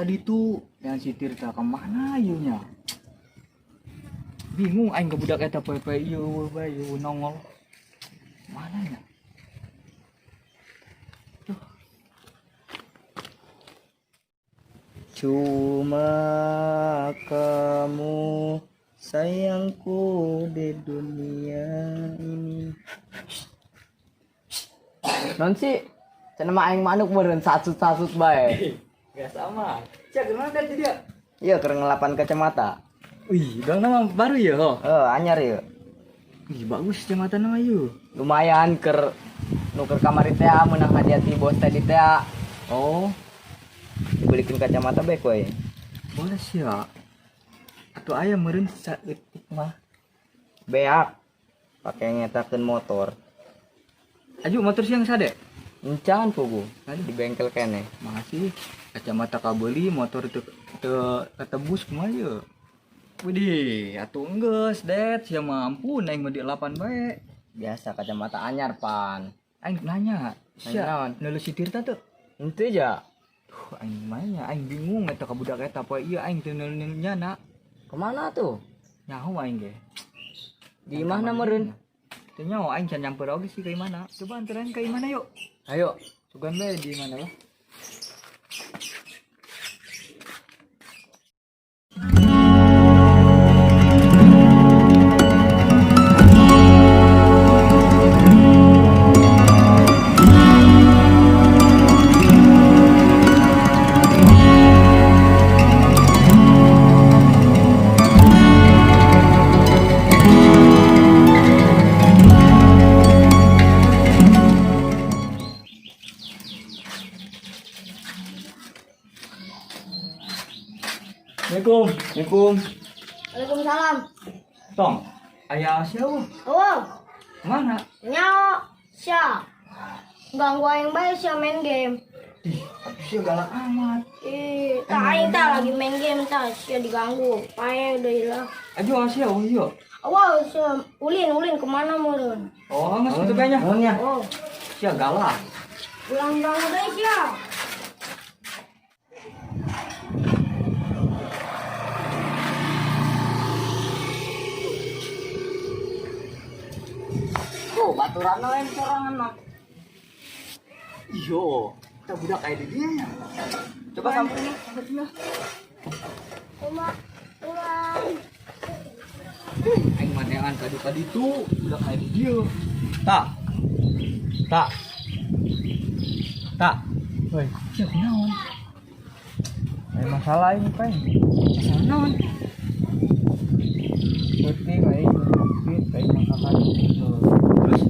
tadi tuh yang si Tirta kemana yunya? Bingung aing ke budak eta pepe ieu bayu nongol. Mana ya? Tuh. Cuma kamu sayangku di dunia ini. Non sih, cenah aing manuk meureun sasut-sasut bae. Gak sama. Cak, gimana tadi dia? Iya, keur ngelapan kacamata. Wih, dong nama baru ya, ho. Anyar ya. Wih, bagus kacamata nama yuk. Lumayan nuker kamari teh meunang hadiah bos tadi teh. Oh, Dibelikin kacamata baik we. boleh sih ya. Atau ayam meureun sakit mah. Beak. Pakai ngetakeun motor. Aju motor siang sade. Encan pugu. Tadi di bengkel kene. Makasih. Kacamata kabeli motor teu ketebus kumaha ye. Widih, atuh enggeus, Det. Sia mampu naik mah di 8 bae. Biasa kacamata anyar pan. Aing nanya, sia naon? neuleuh si Tirta teu? Henteu ja. Aing manya, aing bingung eta ka budak eta poe ieu aing teu neuleuh nyana. Kemana tuh? Nyaho aing ge. Di mana meureun? Teu nyaho aing can nyamper oge sih ka imana. Coba anteran ka imana yuk. Ayo. Sugan bae di mana lah. Assalamualaikum. Waalaikumsalam. Tong, aya siapa? Oh, Mana? nyawa sia. Ganggu aing bae sia main game. Ih, atuh sia galak amat. Aing tah lagi main game tah sia diganggu. Pae deui lah. Aju sia oh iya. Wow, sia ulin kemana meureun? Oh, geus kitu bae nya. Oh, Sia galak. ulang tahun deui sia. Tuh, baturan lain sorangan mah. Iyo, kita budak kayak di dia ya. Coba samperin. Ulang. Aing manean tadi tuh budak kayak di dia. Tak. Woi, sia kunaon? Ada masalah ini, Pak. Masalah naon? Putih baik, baik masakan. Terus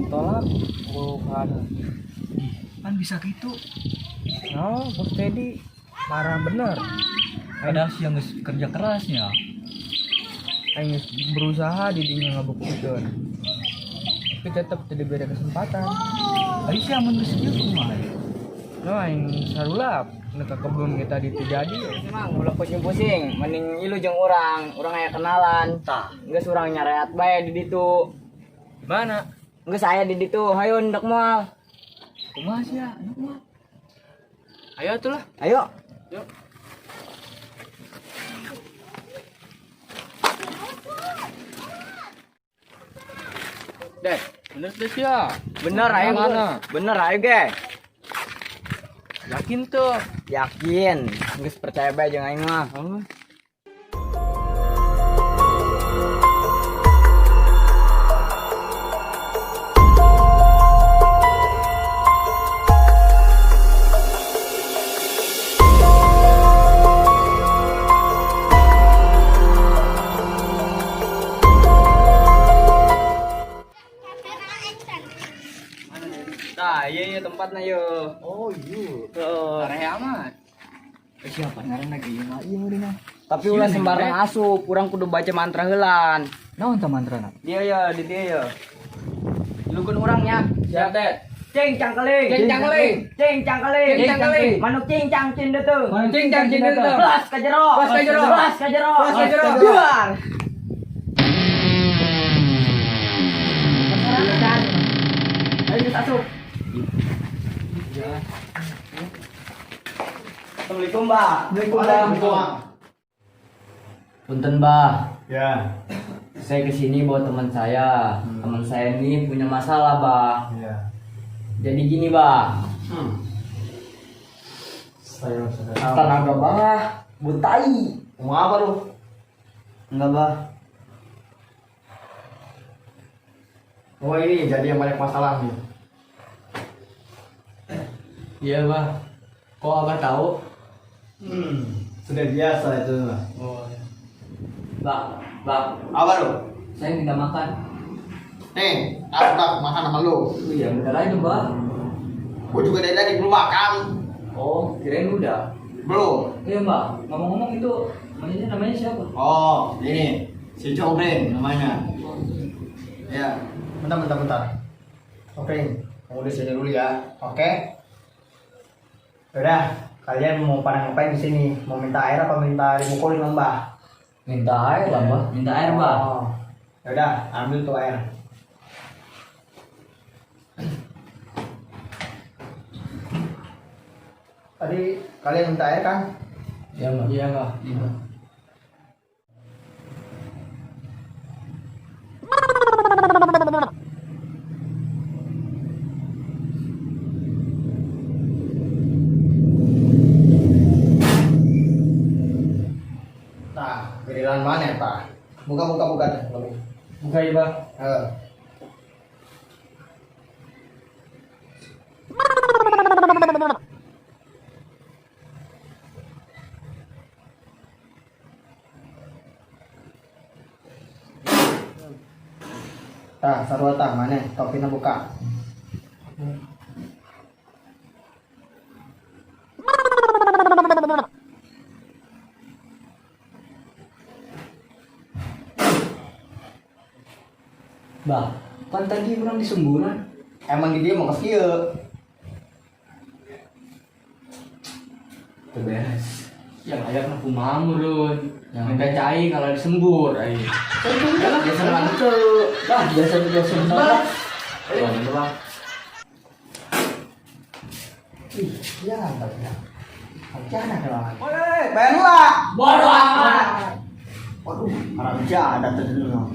Tolak bukan. kan bisa gitu. Oh, Bos Teddy marah bener. Padahal sia geus kerja kerasnya. Aing berusaha didinya ngabuktikan. Tapi tetap tidak beda kesempatan. Ari sia mun geus kieu kumaha? No, aing sarulap neka kebun kita terjadi. Emang ulah pusing-pusing, mending ilu jeung urang aya kenalan. Tah, Geus urang nyareat bae di ditu. Di mana? Geus aya di ditu, hayu ndek moal. kumaha sia? Anu mah. Ayo atuh lah. Ayo. Yuk. Dek, bener tuh sia. Bener ayo Mana? Bener ayo ge. Yakin tuh. Yakin, geus percaya bae jeung aing mah. Oh. Tah, ieu tempatna yeuh. Oh iya. Tuh. Parah amat. Siapa ngaranna ge ieu mah ieu meureun. Tapi ulah sembarang asup, urang kudu baca mantra heulan. Naon tah mantrana? Dia ya, di dia ya. Lugun urangnya. Siap, Det. Cing cangkeling. Cing cangkeling. Cing cangkeling. Cing cangkeling. Manuk cincang cin deuteung. Manuk cincang cin deuteung. Belas ka jero. Belas ka jero. Belas ka jero. Belas ka jero. Duar. Ayo kita asup. Ya. Assalamualaikum, Mbak. Waalaikumsalam. Punten, Mbak. Ya. Saya kesini bawa teman saya. Teman saya ini punya masalah, Mbak. Ya. Jadi gini, Mbak. Saya sudah Tenaga Mbak butai. Mau apa lu? Enggak, Mbak. Oh ini jadi yang banyak masalah nih. Iya, Mbak. Kok Abah tahu? Sudah biasa itu. Oh, ya. Mbak, Mbak, Apa lu? saya minta makan. Nih, aku udah makan sama lu. Oh iya, bentar aja, Mbak. Gua juga dari tadi belum makan. Oh, kirain udah. Belum. Iya, Mbak. Ngomong-ngomong itu namanya siapa? Oh, ini si Cobreng namanya. Ya, bentar. Cobreng, kamu di sini dulu ya. Oke? Udah, kalian mau pada ngapain di sini? Mau minta air apa minta dipukulin sama Mbah? Minta air lah, Mbak. Minta air, Mbak. Oh, yaudah, ambil tuh air. Tadi kalian minta air kan? Iya, Mbak. Iya, Mbak. Iya. Nah, giliran mana ya Pak? Buka. Buka ya, Mbak. Eh. Tah, sarwata mana? Topinya buka. Mbak, kan tadi kurang disembunyikan. Emang dia mau ke kieu. Beres. Yang layak aku mamurun. Yang minta cai kalau disembur. Ayo. Biasa banget tuh. Lah, biasa banget. Ayo, Bang. Ih, ya enggak ya. Jangan ada. Woi, benlah. Bodoh amat. Waduh, orang ada terdengar.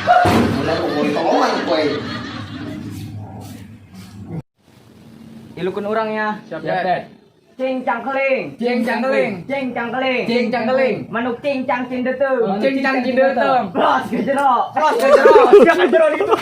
Mulai tolongan kowe. Ilukun orangnya. Siap, Dad. Cincang keling. Cincang keling. Cincang keling. Cincang keling. Manuk cincang cindetung. Cincang cindetung. Bros gejero. Terus ke jero. Siapa jero itu?